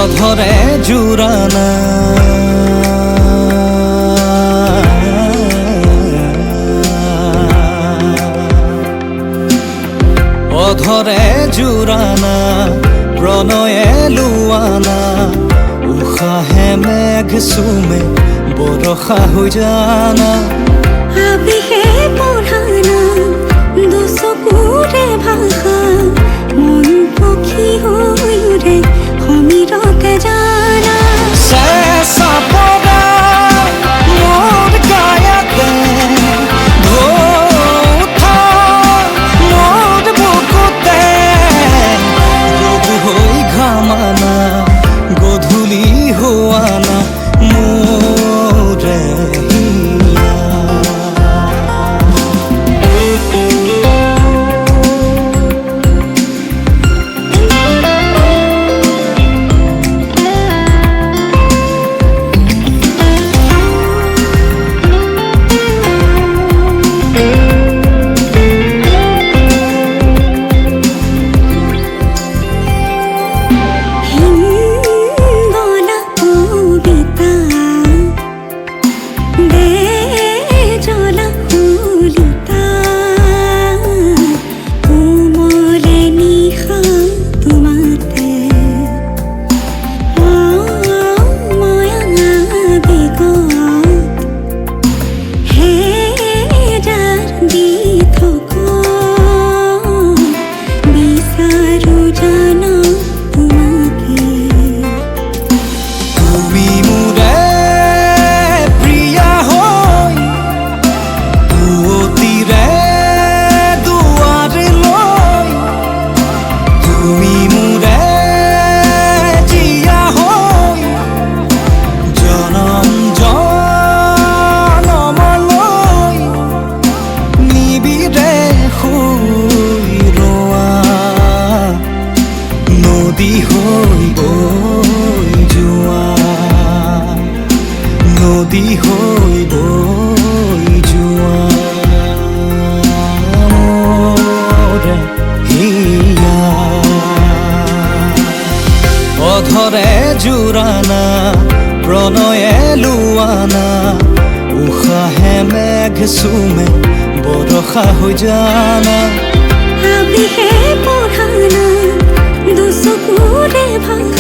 অধৰে জুৰানা অধৰে জুৰানা প্ৰণয়ে লুয়ানা উশাহে মেঘ চুমে বৰষা হৈ জানা আবেহে পঢ়ানা দুচকুৰে ভাষা মন পক্ষী হৈ উৰে সমীৰতে জানা চেঁচা পৰা মোৰ গায়তে উঠা মোৰ বুকুতে ৰবু হৈ ঘামানা গধূলি হোৱানা মোৰে নদী হৈ বৈ যোৱা নদী হৈ বৈ যোৱা মোৰে হিয়া অধৰে জুৰানা প্ৰণয়ে লুৱানা উশাহে মেঘ চুমে বৰষা হৈ জানা আবেহে পঢ়ানা দুচকুৰে ভাষা